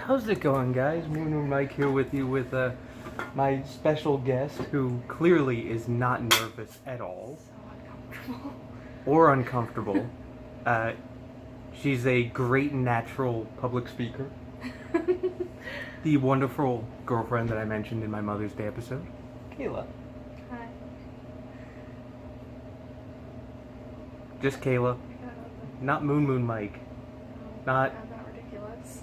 how's it going, guys? Moon Mike here with you with my special guest who clearly is not nervous at all. So uncomfortable. Or uncomfortable. She's a great natural public speaker. The wonderful girlfriend that I mentioned in my Mother's Day episode, Kayla. Hi. Just Kayla. Not Moon Mike. Not... I'm not ridiculous.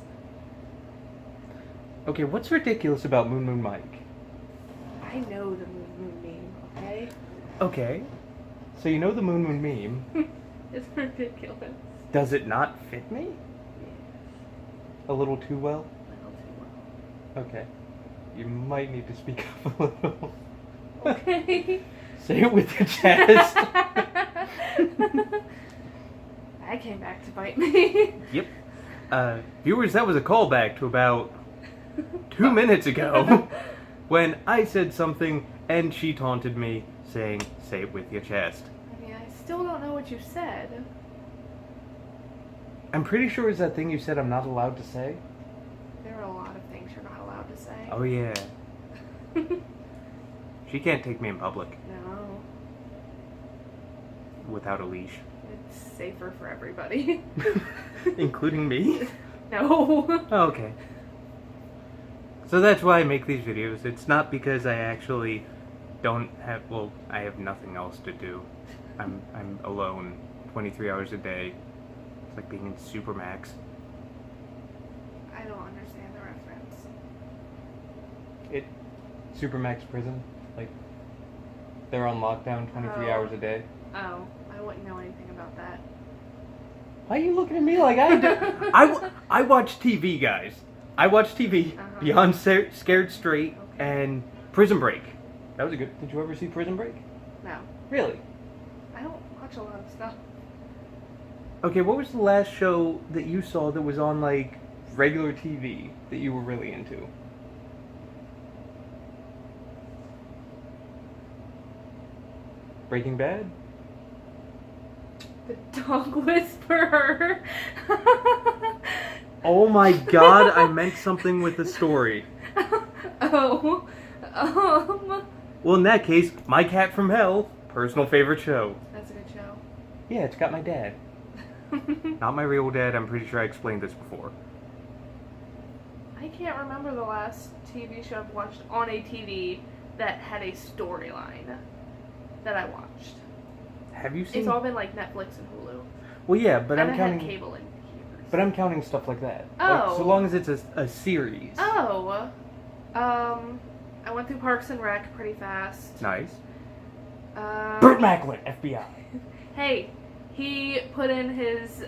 Okay, what's ridiculous about Moon Mike? I know the moon meme, okay? Okay. So you know the Moon meme. It's ridiculous. Does it not fit me? Yes. A little too well? A little too well. Okay. You might need to speak up a little. Okay. Say it with your chest. That came back to bite me. Yep. Viewers, that was a callback to about 2 minutes ago when I said something and she taunted me saying, say it with your chest. I mean, I still don't know what you said. I'm pretty sure it's that thing you said I'm not allowed to say. There are a lot of things you're not allowed to say. Oh yeah. She can't take me in public No. without a leash. It's safer for everybody. Including me? No. Oh, okay. So that's why I make these videos. It's not because I actually don't have, well, I have nothing else to do. I'm alone 23 hours a day. It's like being in Supermax. I don't understand the reference. Supermax prison? Like, they're on lockdown 23 Oh. hours a day. Oh, I wouldn't know anything about that. Why are you looking at me like I do? I watch TV, guys. I watch TV. Uh-huh. Beyond Scared Straight Okay. and Prison Break. That was a good... Did you ever see Prison Break? No. Really? I don't watch a lot of stuff. Okay, what was the last show that you saw that was on, like, regular TV that you were really into? Breaking Bad? The Dog Whisperer. Oh my god, I meant something with the story. Oh. Well, in that case, My Cat from Hell, personal favorite show. That's a good show. Yeah, it's got my dad. Not my real dad, I'm pretty sure I explained this before. I can't remember the last TV show I've watched on a TV that had a storyline that I watched. Have you seen... It's all been like Netflix and Hulu. Well, yeah, but and I'm I counting... had cable in here. But I'm counting stuff like that. Oh. Like, so long as it's a series. Oh. I went through Parks and Rec pretty fast. Nice. Um, Burt Macklin, FBI. Hey, he put in his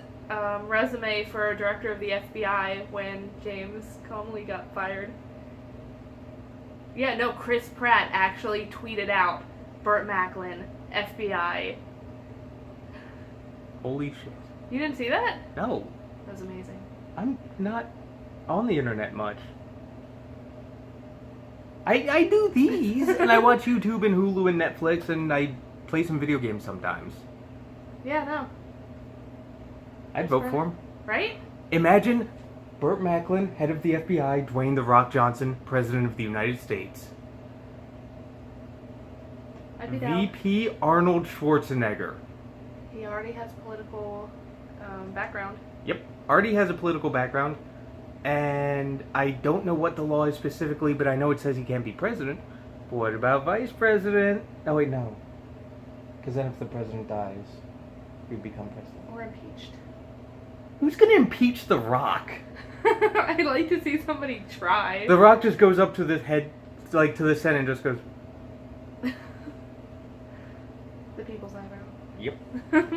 resume for director of the FBI when James Comey got fired. Yeah, no, Chris Pratt actually tweeted out, Burt Macklin, FBI. Holy shit. You didn't see that? No. That was amazing. I'm not on the internet much. I do these, and I watch YouTube and Hulu and Netflix, and I play some video games sometimes. Yeah, no. I'd Chris vote Pratt. for him. Right? Imagine Burt Macklin, head of the FBI, Dwayne "The Rock" Johnson, President of the United States. I'd be down. VP Arnold Schwarzenegger. He already has political background. Yep, already has a political background, and I don't know what the law is specifically, but I know it says he can't be president. But what about vice president? Oh wait, no. Because then if the president dies, he'd become president. Or impeached. Who's gonna impeach The Rock? I'd like to see somebody try. The Rock just goes up to the head, like to the Senate and just goes, The people's eyebrow. yep.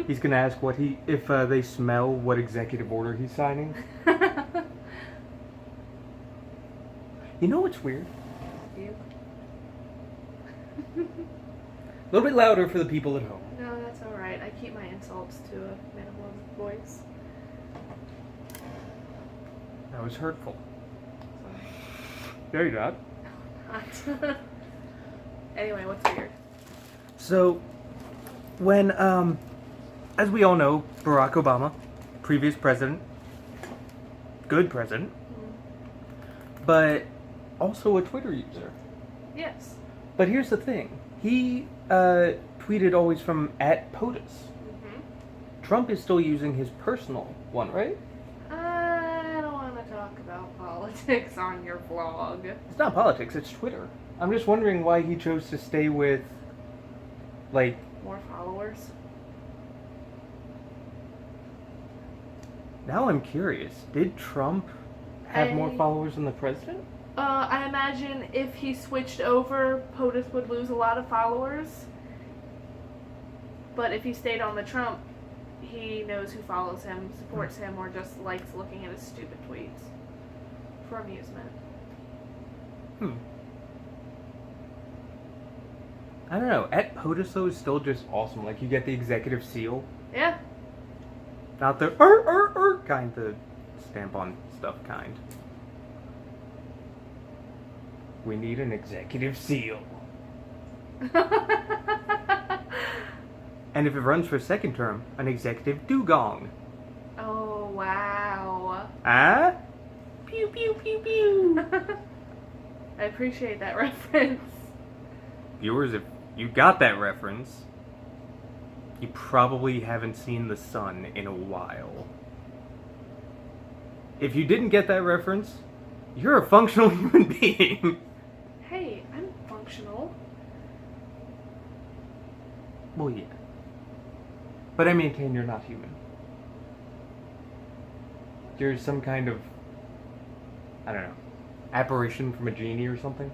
He's gonna ask if they smell what executive order he's signing. You know what's weird? You? A little bit louder for the people at home. No, that's alright. I keep my insults to a minimum voice. That was hurtful. Sorry. There you're not. Not. Anyway, what's weird? So, when, as we all know, Barack Obama, previous president, good president, but also a Twitter user. Yes. But here's the thing. He tweeted always from @POTUS. Mm-hmm. Trump is still using his personal one, right? I don't want to talk about politics on your vlog. It's not politics, it's Twitter. I'm just wondering why he chose to stay with, like... More followers? Now I'm curious. Did Trump have more followers than the president? I imagine if he switched over, POTUS would lose a lot of followers. But if he stayed on the Trump, he knows who follows him, supports him, or just likes looking at his stupid tweets for amusement. I don't know. @POTUS though is still just awesome. Like, you get the executive seal. Yeah. Not the kind, the stamp on stuff kind. We need an executive seal. And if it runs for a second term, an executive dugong. Oh, wow. Ah? Pew pew pew pew. I appreciate that reference. Viewers, if you got that reference, you probably haven't seen the sun in a while. If you didn't get that reference, you're a functional human being. Hey, I'm functional. Well, yeah. But I maintain you're not human. You're some kind of, I don't know, apparition from a genie or something.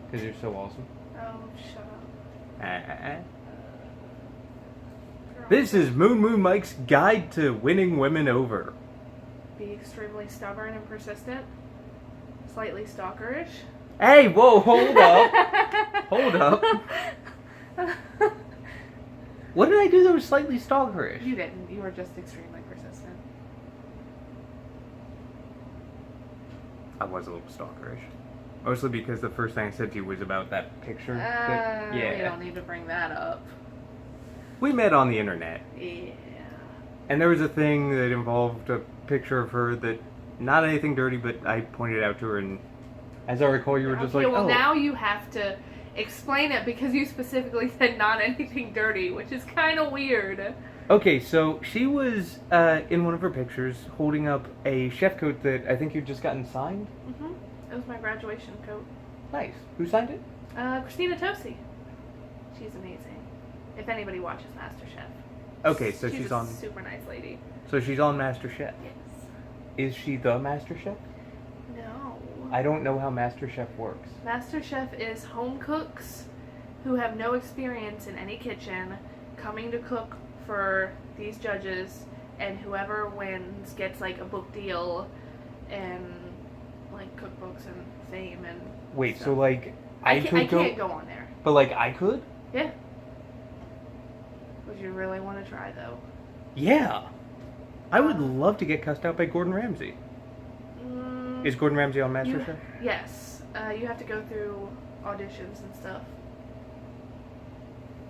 Because you're so awesome. Oh, shut up. This is Moon Mike's guide to winning women over. Be extremely stubborn and persistent. Slightly stalkerish. Hey, whoa, hold up. Hold up. What did I do that was slightly stalkerish? You didn't. You were just extremely persistent. I was a little stalkerish. Mostly because the first thing I said to you was about that picture. We don't need to bring that up. We met on the internet. Yeah. And there was a thing that involved a picture of her that, not anything dirty, but I pointed out to her, and as I recall, you were just like, well, oh. now you have to explain it because you specifically said not anything dirty, which is kind of weird. Okay, so she was in one of her pictures holding up a chef coat that I think you'd just gotten signed. Mm-hmm. It was my graduation coat. Nice. Who signed it? Christina Tosi. She's amazing. If anybody watches MasterChef. Okay, so she's a on. super nice lady. So she's on MasterChef. Yes. Is she the MasterChef? No. I don't know how MasterChef works. MasterChef is home cooks who have no experience in any kitchen coming to cook for these judges, and whoever wins gets like a book deal and like cookbooks and fame and Wait, stuff. so like I can't go on there. But like I could? Yeah. Would you really want to try though? Yeah. I would love to get cussed out by Gordon Ramsay. Is Gordon Ramsay on MasterChef? Yes. You have to go through auditions and stuff.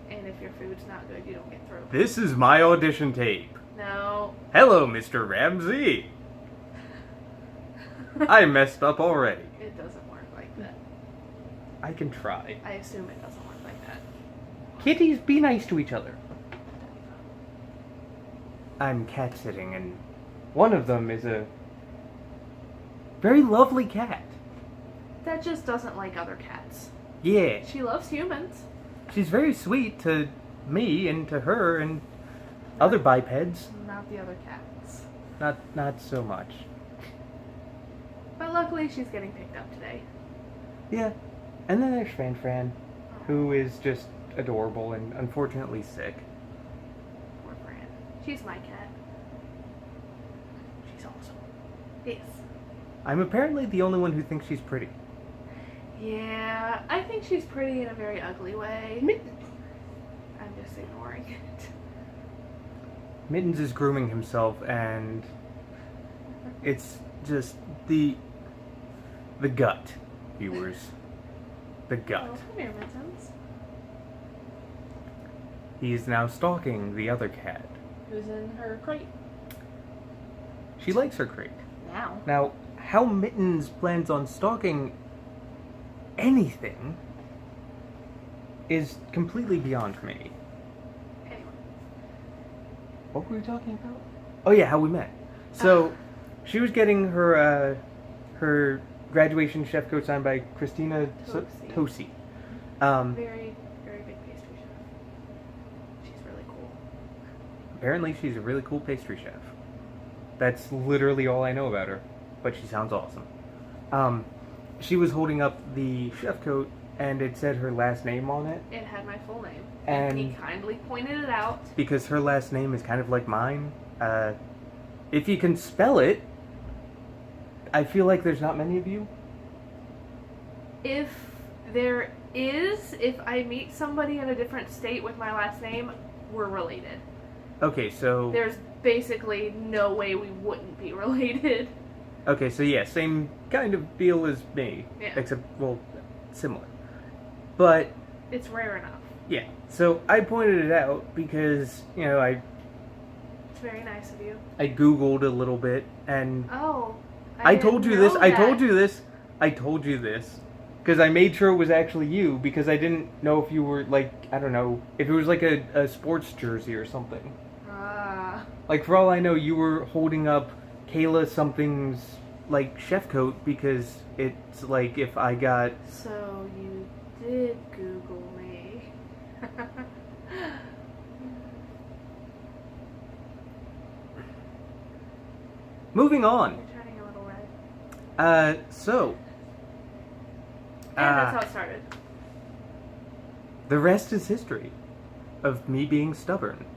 And if your food's not good, you don't get through. This is my audition tape. No. Hello, Mr. Ramsay. I messed up already. It doesn't work like that. I can try. I assume it doesn't work like that. Kitties, be nice to each other. I'm cat sitting, and one of them is a very lovely cat. That just doesn't like other cats. Yeah. She loves humans. She's very sweet to me and to her and other bipeds. Not the other cats. Not so much. But luckily she's getting picked up today. Yeah. And then there's Fran, who is just adorable and unfortunately sick. Poor Fran. She's my cat. She's awesome. Yes. I'm apparently the only one who thinks she's pretty. Yeah, I think she's pretty in a very ugly way. Mittens. I'm just ignoring it. Mittens is grooming himself, and it's just the gut, viewers. The gut. Oh, come here, Mittens. He is now stalking the other cat. Who's in her crate? She likes her crate. Now. Now, how Mittens plans on stalking anything is completely beyond me. Anyway. What were we talking about? Oh yeah, how we met. So, she was getting her her graduation chef coat signed by Christina Tosi. Very, very big pastry chef. She's really cool. Apparently, she's a really cool pastry chef. That's literally all I know about her, but she sounds awesome. She was holding up the chef coat, and it said her last name on it. It had my full name. And he kindly pointed it out. Because her last name is kind of like mine. If you can spell it, I feel like there's not many of you. If there is, if I meet somebody in a different state with my last name, we're related. Okay, so... There's basically no way we wouldn't be related. Okay, so yeah, same kind of deal as me. Yeah. Except, well, similar. But... It's rare enough. Yeah, so I pointed it out because, you know, It's very nice of you. I Googled a little bit, and... Oh. I told you this, know I that. told you this. Because I made sure it was actually you, because I didn't know if you were, like, I don't know, if it was like a sports jersey or something. Ah. Like, for all I know, you were holding up Kayla something's, like, chef coat, because it's like if I got... So you did Google me. Moving on. You're turning a little red. So... And that's how it started. The rest is history of me being stubborn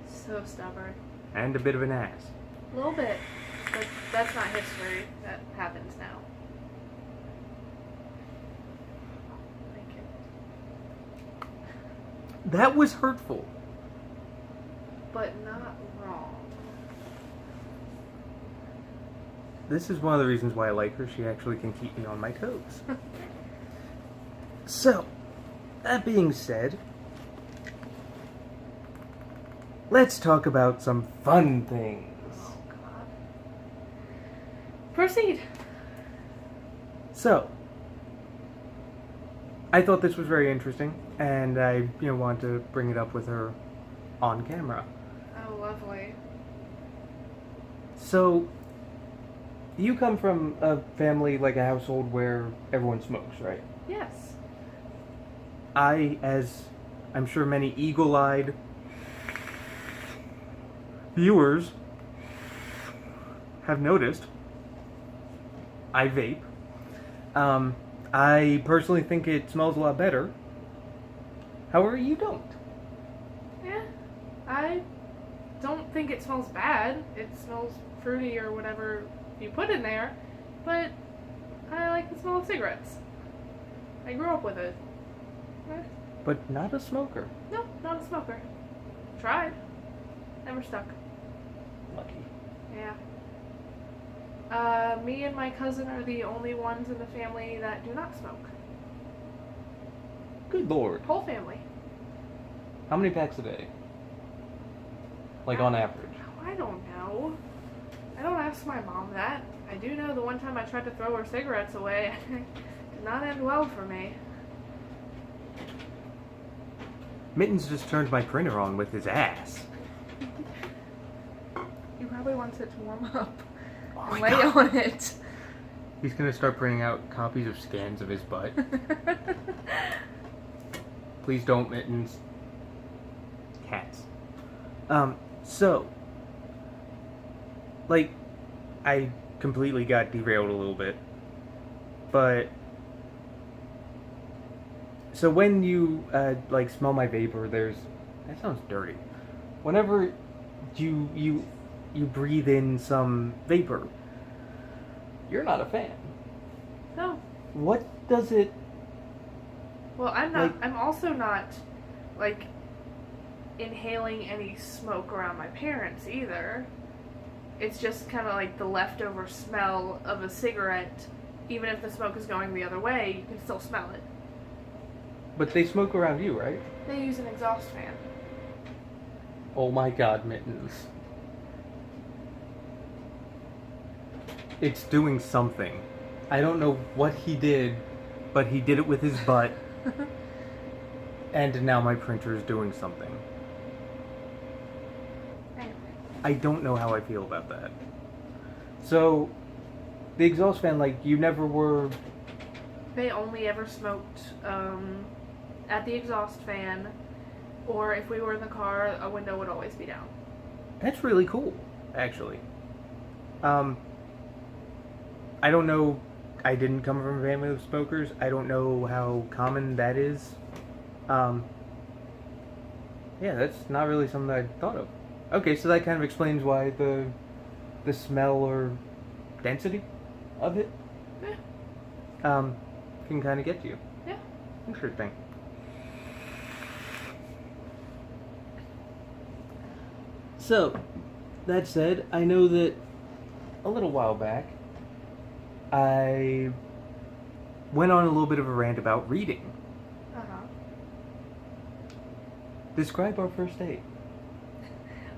So stubborn. and a bit of an ass. A little bit. But that's not history. That happens now. Thank you. That was hurtful. But not wrong. This is one of the reasons why I like her. She actually can keep me on my toes. So, that being said, let's talk about some fun things. Oh, God. Proceed. So, I thought this was very interesting, and I, wanted to bring it up with her on camera. Oh, lovely. So, you come from a family, like a household where everyone smokes, right? Yes. I, as I'm sure many eagle-eyed viewers have noticed, I vape. I personally think it smells a lot better. However, you don't. Yeah. I don't think it smells bad. It smells fruity or whatever you put in there. But I like the smell of cigarettes. I grew up with it. But not a smoker. No, not a smoker. Tried. Never stuck. Lucky. Yeah. Me and my cousin are the only ones in the family that do not smoke. Good lord. Whole family. How many packs a day? Like on average? I don't know. I don't ask my mom that. I do know the one time I tried to throw her cigarettes away, it did not end well for me. Mittens just turned my printer on with his ass. He probably wants it to warm up Oh and my lay God. on it. He's gonna start printing out copies of scans of his butt. Please don't, Mittens. Cats. So, like, I completely got derailed a little bit, but so when you like smell my vapor, that sounds dirty. Whenever you breathe in some vapor, you're not a fan. No. What does it? Well, I'm not. Like- I'm also not, like, inhaling any smoke around my parents either. It's just kind of like the leftover smell of a cigarette. Even if the smoke is going the other way, you can still smell it. But they smoke around you, right? They use an exhaust fan. Oh my God, Mittens. It's doing something. I don't know what he did, but he did it with his butt. And now my printer is doing something. Anyway. I don't know how I feel about that. So, the exhaust fan, like, you never were... They only ever smoked at the exhaust fan, or if we were in the car, a window would always be down. That's really cool, actually. I don't know. I didn't come from a family of smokers. I don't know how common that is. Yeah, that's not really something I thought of. Okay, so that kind of explains why the smell or density of it can kind of get to you. Yeah. Interesting. So, that said, I know that a little while back, I went on a little bit of a rant about reading. Uh-huh. Describe our first date.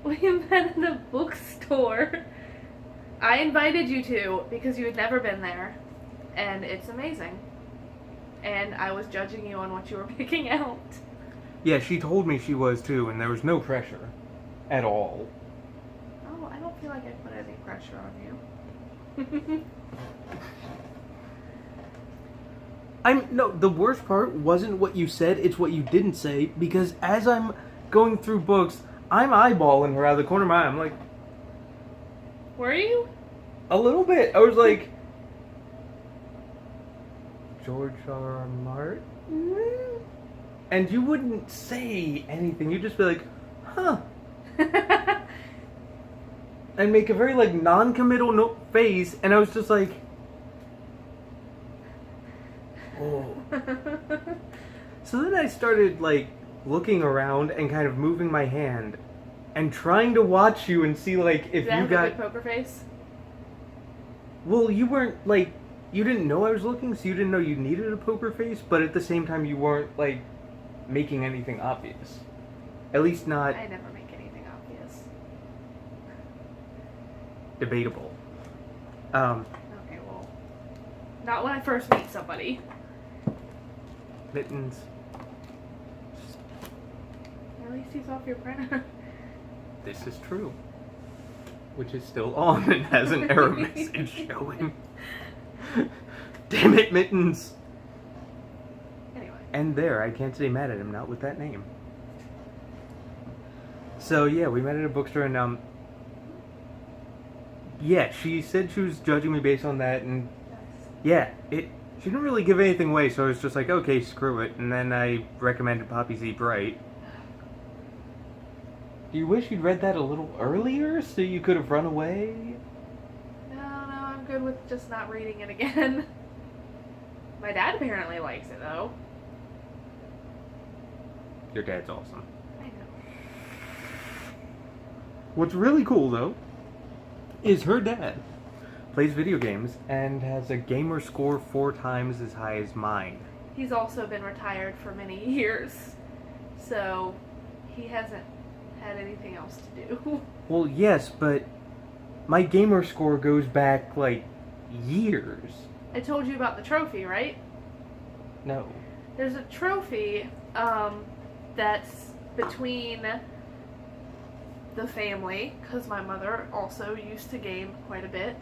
We met in a bookstore. I invited you to because you had never been there, and it's amazing. And I was judging you on what you were picking out. Yeah, she told me she was too, and there was no pressure. At all. Oh, I don't feel like I put any pressure on you. No, the worst part wasn't what you said, it's what you didn't say, because as I'm going through books, I'm eyeballing her out of the corner of my eye. I'm like... Were you? A little bit. I was like... George R. Martin? And you wouldn't say anything. You'd just be like, huh. And make a very, like, non-committal face, and I was just like... Oh. So then I started, like, looking around and kind of moving my hand and trying to watch you and see, like, if Did I you have got... a good poker face? Well, you weren't, like... You didn't know I was looking, so you didn't know you needed a poker face, but at the same time you weren't, like, making anything obvious. At least not... I never make anything obvious. Debatable. Okay, well... Not when I first meet somebody. Mittens. At least he's off your printer. This is true. Which is still on and has an error message showing. Damn it, Mittens! Anyway. And there, I can't stay mad at him, not with that name. So, yeah, we met at a bookstore and, yeah, she said she was judging me based on that, and, yeah, she didn't really give anything away, so I was just like, okay, screw it, and then I recommended Poppy's Eat Bright. Do you wish you'd read that a little earlier, so you could have run away? No, I'm good with just not reading it again. My dad apparently likes it, though. Your dad's awesome. I know. What's really cool, though, is her dad plays video games and has a gamer score 4 times as high as mine. He's also been retired for many years, so he hasn't had anything else to do. Well, yes, but my gamer score goes back, like, years. I told you about the trophy, right? No. There's a trophy that's between the family, because my mother also used to game quite a bit.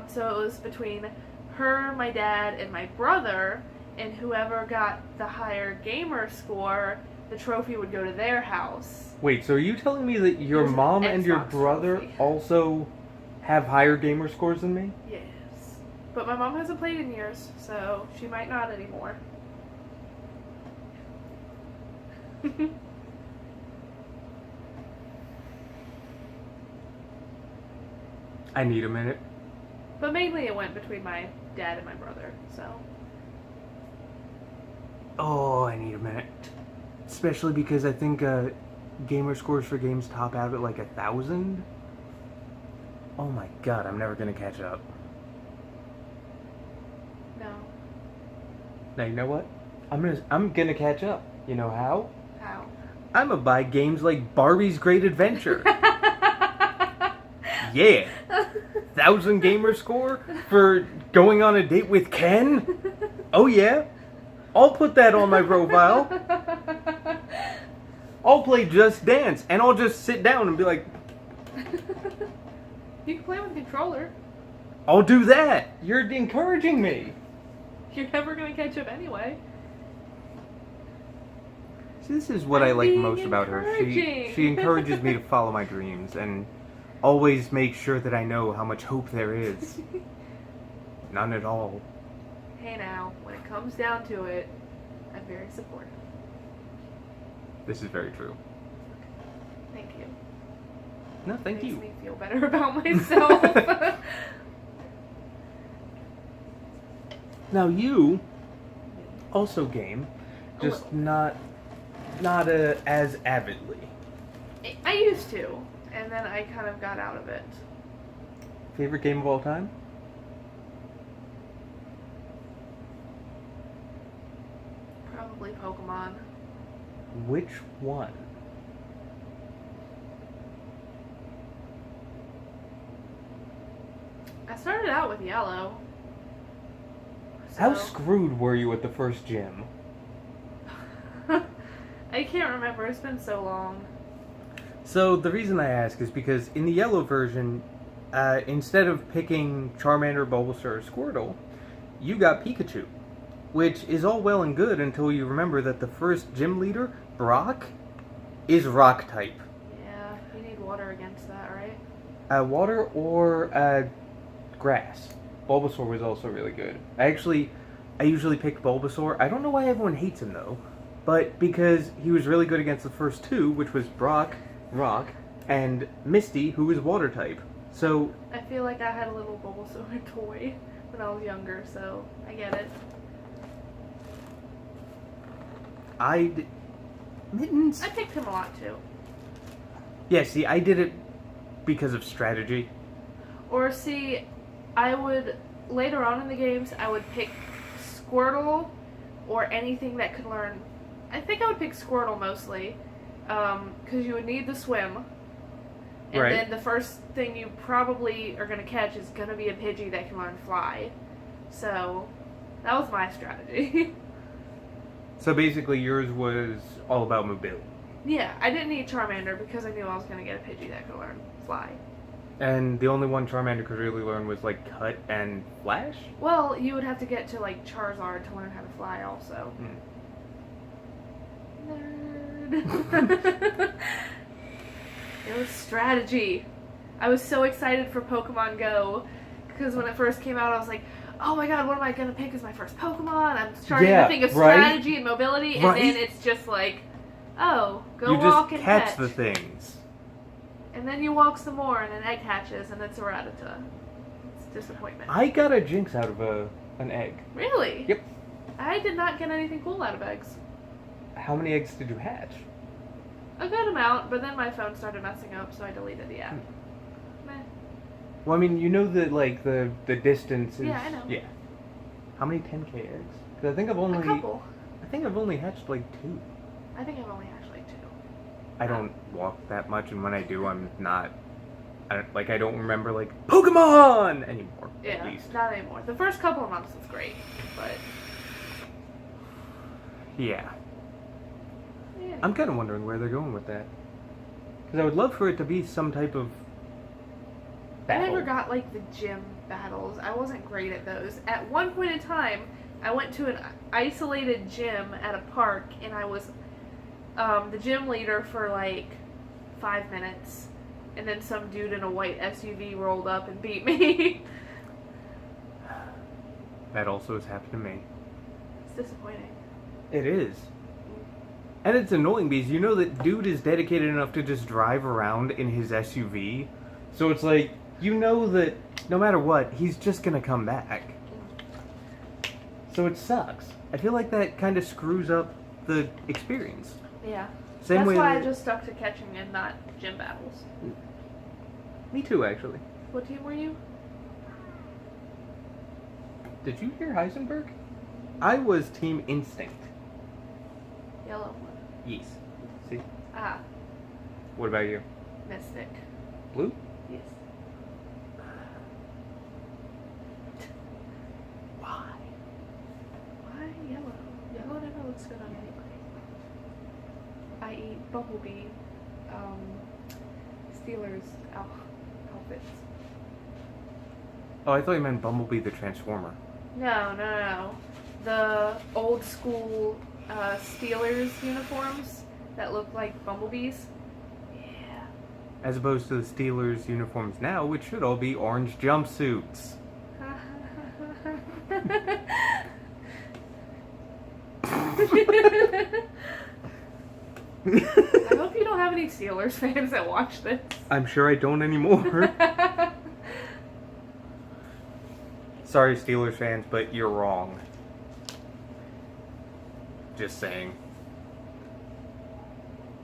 So it was between her, my dad, and my brother, and whoever got the higher gamer score, the trophy would go to their house. Wait, so are you telling me that your There's an mom and your Xbox brother trophy. also have higher gamer scores than me? Yes. But my mom hasn't played in years, so she might not anymore. I need a minute. But mainly it went between my dad and my brother, so. Oh, I need a minute. Especially because I think gamer scores for games top out at like 1,000. Oh my god, I'm never gonna catch up. No. Now you know what? I'm gonna catch up. You know how? How? I'm gonna buy games like Barbie's Great Adventure. Yeah. 1,000 gamer score for going on a date with Ken? Oh yeah? I'll put that on my profile. I'll play Just Dance, and I'll just sit down and be like, You can play with a controller. I'll do that. You're encouraging me. You're never gonna catch up anyway. See, this is what I like being most about her. encouraging. She encourages me to follow my dreams and always makes sure that I know how much hope there is. None at all. Hey now, when it comes down to it, I'm very supportive. This is very true. Thank you. No, thank you. Makes me feel better about myself. Now you also game, just not as avidly. I used to, and then I kind of got out of it. Favorite game of all time? Probably Pokemon. Which one? I started out with Yellow. How so- screwed were you at the first gym? I can't remember, it's been so long. So the reason I ask is because in the yellow version, instead of picking Charmander, Bulbasaur, or Squirtle, you got Pikachu. Which is all well and good until you remember that the first gym leader, Brock, is rock type. Yeah, you need water against that, right? Water or grass. Bulbasaur was also really good. I usually pick Bulbasaur. I don't know why everyone hates him though, but because he was really good against the first two, which was Brock, rock, and Misty, who was water type. So I feel like I had a little Bulbasaur toy when I was younger, so I get it. Mittens. I picked him a lot too. Yeah, see, I did it because of strategy. Or see, I would, later on in the games, I would pick Squirtle or anything that could learn. I think I would pick Squirtle mostly, because you would need the swim. And Right. then the first thing you probably are going to catch is going to be a Pidgey that can learn fly. So, that was my strategy. So basically, yours was all about mobility. Yeah, I didn't need Charmander because I knew I was going to get a Pidgey that could learn fly. And the only one Charmander could really learn was like Cut and Flash? Well, you would have to get to like Charizard to learn how to fly also. Nerd. It was strategy. I was so excited for Pokemon Go because when it first came out I was like, oh my god, what am I going to pick as my first Pokemon? I'm starting to think of strategy and mobility, and then it's just like, oh, go walk and catch catch. the things. And then you walk some more and an egg hatches and it's a Rattata. It's a disappointment. I got a Jinx out of an egg. Really? Yep. I did not get anything cool out of eggs. How many eggs did you hatch? A good amount, but then my phone started messing up, so I deleted the app. Meh. Well, I mean, you know that like the distance is. Yeah, I know. Yeah. How many 10K eggs? Because I think I've only. A couple. I think I've only hatched like 2. I think I've only hatched like 2. I don't walk that much, and when I do, I'm not. I don't remember like Pokemon anymore. Yeah, At least. not anymore. The first couple of months was great, but Yeah. yeah. I'm kind of wondering where they're going with that. Because I would love for it to be some type of I battle. never got like the gym battles. I wasn't great at those. At one point in time, I went to an isolated gym at a park, and I was the gym leader for like 5 minutes, and then some dude in a white SUV rolled up and beat me. That also has happened to me. It's disappointing. It is. And it's annoying because you know that dude is dedicated enough to just drive around in his SUV. So it's like, you know that no matter what, he's just going to come back. So it sucks. I feel like that kind of screws up the experience. Yeah. Same That's way why that- I just stuck to catching and not gym battles. Me too, actually. What team were you? Did you hear Heisenberg? I was Team Instinct. Yellow one. Yes. See? Ah, What about you? Mystic. Blue? Yes. Bumblebee Steelers outfits. Oh, I thought you meant Bumblebee the Transformer. No. The old school Steelers uniforms that look like bumblebees. Yeah. As opposed to the Steelers uniforms now, which should all be orange jumpsuits. I hope you don't have any Steelers fans that watch this. I'm sure I don't anymore. Sorry, Steelers fans, but you're wrong. Just saying.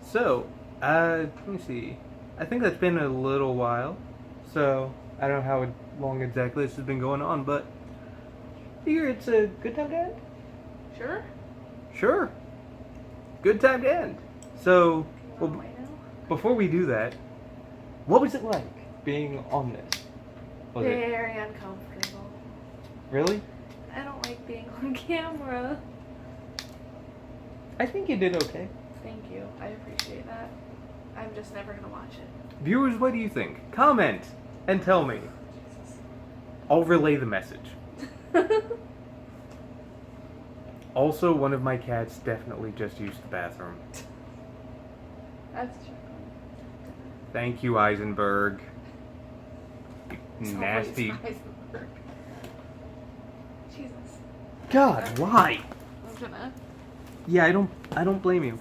So, let me see. I think that's been a little while. So, I don't know how long exactly this has been going on, but I figure it's a good time to end. Sure. Sure. Good time to end. So, Well, well, before we do that, what was it like being on this? Was it very uncomfortable. really? I don't like being on camera. I think you did okay. Thank you. I appreciate that. I'm just never gonna watch it. Viewers, what do you think? Comment and tell me. I'll relay the message. Also, one of my cats definitely just used the bathroom. That's true. Thank you, Heisenberg. It's Nasty. always Heisenberg. Jesus. God, why? I'm gonna. Yeah, I don't blame you.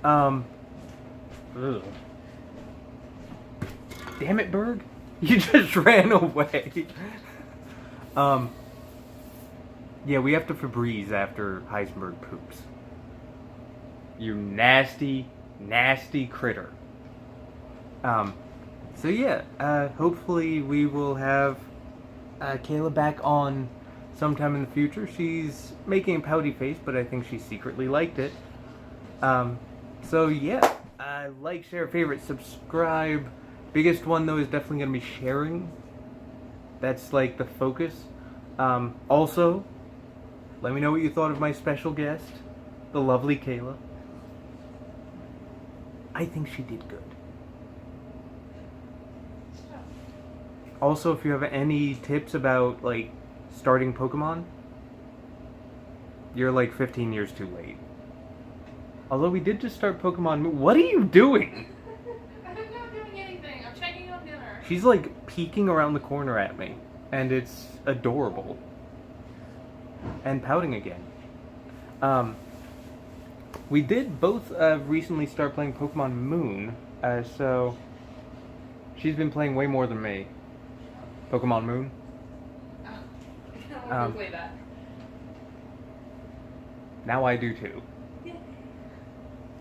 Ugh. Damn it, Berg. You just ran away. Yeah, we have to Febreze after Heisenberg poops. You nasty, nasty critter. So yeah, hopefully we will have Kayla back on sometime in the future. She's making a pouty face, but I think she secretly liked it. So yeah, like, share, favorite, subscribe. Biggest one though is definitely going to be sharing. That's like the focus. Also, let me know what you thought of my special guest, the lovely Kayla. I think she did good. Also, if you have any tips about, like, starting Pokemon, you're like 15 years too late. Although we did just start Pokemon Moon. What are you doing? I'm not doing anything. I'm checking on dinner. She's like peeking around the corner at me, and it's adorable. And pouting again. We did both recently start playing Pokemon Moon, so she's been playing way more than me. Pokemon Moon. Oh, I don't want to play that. Now I do too.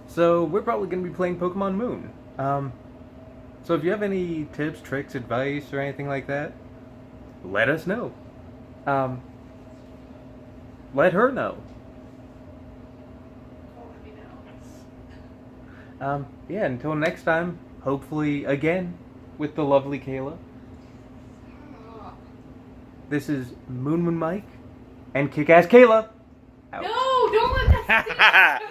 So we're probably going to be playing Pokemon Moon. So if you have any tips, tricks, advice, or anything like that, let us know. Let her know. Yeah, until next time, hopefully again with the lovely Kayla. This is Moon Mike and Kick-Ass Kayla. Out. No, don't let that.